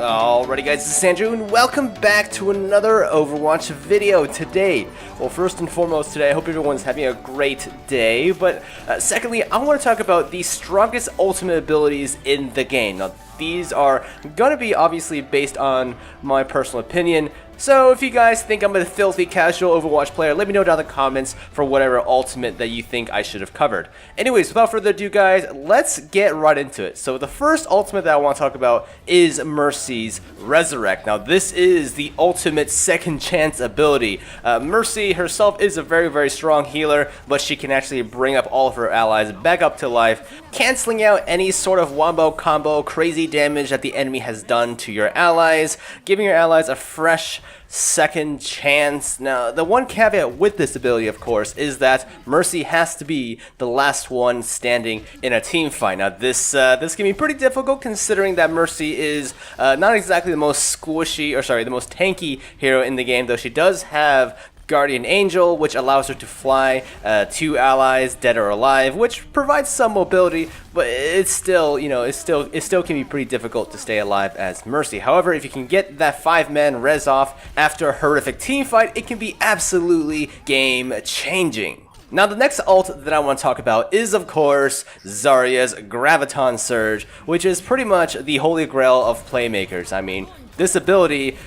Alrighty guys, this is Andrew and welcome back to another Overwatch video today. Well, first and foremost today, I hope everyone's having a great day, but secondly, I want to talk about the strongest ultimate abilities in the game. Now, these are going to be obviously based on my personal opinion, so if you guys think I'm a filthy casual Overwatch player, let me know down in the comments for whatever ultimate that you think I should have covered. Anyways, without further ado guys, let's get right into it. So the first ultimate that I want to talk about is Mercy's Resurrect. Now this is the ultimate second chance ability. Mercy herself is a very strong healer, but she can actually bring up all of her allies back up to life, canceling out any sort of wombo combo crazy damage that the enemy has done to your allies, giving your allies a fresh second chance. Now, the one caveat with this ability, of course, is that Mercy has to be the last one standing in a team fight. Now, this can be pretty difficult considering that Mercy is not exactly the most the most tanky hero in the game, though she does have Guardian Angel, which allows her to fly two allies, dead or alive, which provides some mobility, but it's still, it still can be pretty difficult to stay alive as Mercy. However, if you can get that 5-man res off after a horrific team fight, it can be absolutely game-changing. Now the next ult that I want to talk about is of course Zarya's Graviton Surge, which is pretty much the holy grail of playmakers. I mean, this ability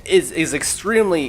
is extremely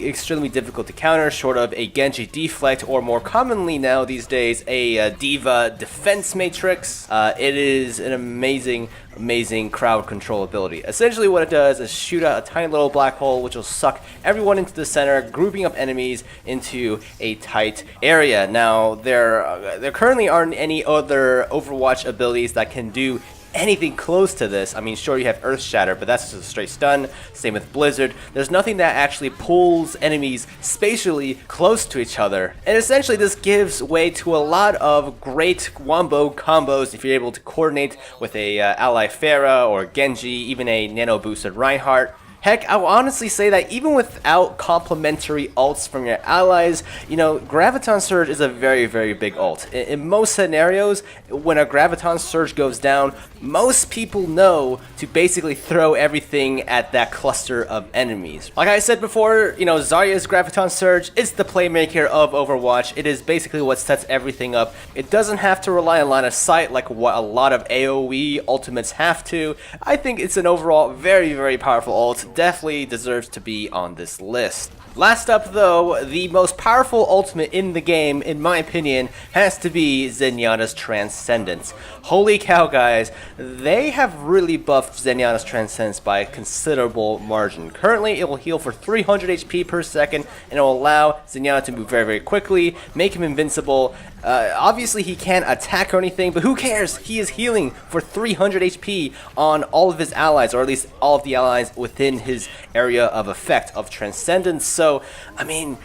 difficult to counter, short of a Genji deflect, or more commonly now these days, a Diva defense matrix. It is an amazing crowd control ability. Essentially what it does is shoot out a tiny little black hole which will suck everyone into the center, grouping up enemies into a tight area. Now there currently aren't any other Overwatch abilities that can do anything close to this. I mean, sure, you have Earth Shatter, but that's just a straight stun. Same with Blizzard. There's nothing that actually pulls enemies spatially close to each other. And essentially, this gives way to a lot of great wombo combos if you're able to coordinate with a ally Pharah or Genji, even a nano boosted Reinhardt. Heck, I will honestly say that even without complementary ults from your allies, Graviton Surge is a very big ult. In most scenarios, when a Graviton Surge goes down, most people know to basically throw everything at that cluster of enemies. Like I said before, Zarya's Graviton Surge is the playmaker of Overwatch. It is basically what sets everything up. It doesn't have to rely on line of sight like what a lot of AoE ultimates have to. I think it's an overall very powerful ult. Definitely deserves to be on this list. Last up though, the most powerful ultimate in the game, in my opinion, has to be Zenyatta's Transcendence. Holy cow guys, they have really buffed Zenyatta's Transcendence by a considerable margin. Currently it will heal for 300 HP per second and it will allow Zenyatta to move very quickly, make him invincible. Obviously he can't attack or anything, but who cares? He is healing for 300 HP on all of his allies, or at least all of the allies within his area of effect of Transcendence. So, I mean,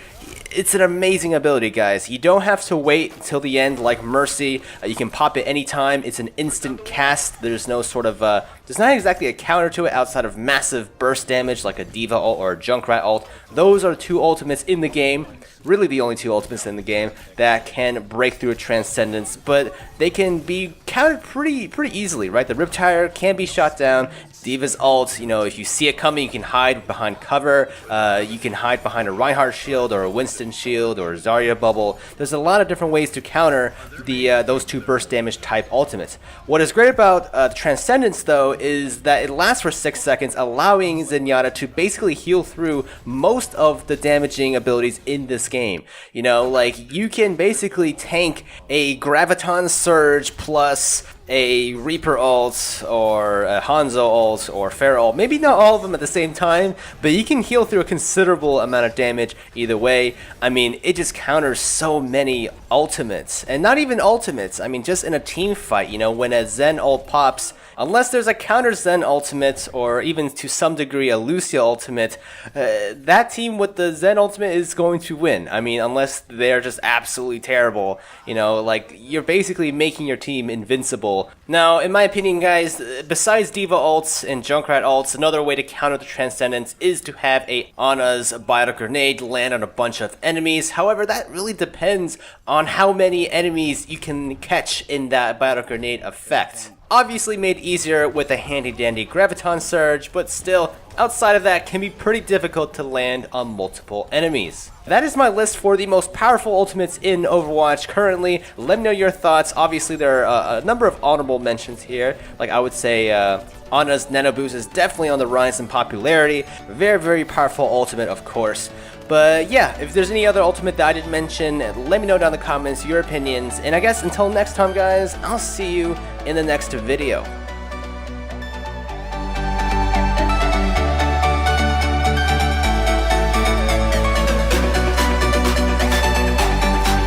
it's an amazing ability, guys. You don't have to wait till the end like Mercy. You can pop it anytime. It's an instant cast. There's no sort of, there's not exactly a counter to it outside of massive burst damage like a Diva ult or a Junkrat ult. Those are two ultimates in the game. Really the only two ultimates in the game that can break through a Transcendence, but they can be countered pretty easily, right? The Riptire can be shot down. Diva's ult, if you see it coming, you can hide behind cover. You can hide behind a Reinhardt shield or a Winston shield or a Zarya bubble. There's a lot of different ways to counter those two burst damage type ultimates. What is great about Transcendence though is that it lasts for 6 seconds, allowing Zenyatta to basically heal through most of the damaging abilities in this game. Like you can basically tank a Graviton Surge plus a Reaper ult or a Hanzo ult or Pharah ult. Maybe not all of them at the same time, but you can heal through a considerable amount of damage either way. I mean, it just counters so many ultimates. And not even ultimates, I mean, just in a team fight, when a Zen ult pops, unless there's a counter Zen ultimate or even to some degree a Lucia ultimate, that team with the Zen ultimate is going to win. I mean, unless they're just absolutely terrible, like you're basically making your team invincible. Now, in my opinion, guys, besides Diva ults and Junkrat ults, another way to counter the Transcendence is to have a Ana's Biotic Grenade land on a bunch of enemies. However, that really depends on how many enemies you can catch in that Biotic Grenade effect. Obviously made easier with a handy dandy graviton surge, but still, outside of that, can be pretty difficult to land on multiple enemies. That is my list for the most powerful ultimates in Overwatch currently. Let me know your thoughts. Obviously, there are a number of honorable mentions here. Like I would say, Ana's Nano Boost is definitely on the rise in popularity. Very, very powerful ultimate, of course. But yeah, if there's any other ultimate that I didn't mention, let me know down in the comments your opinions. And I guess until next time, guys, I'll see you in the next video.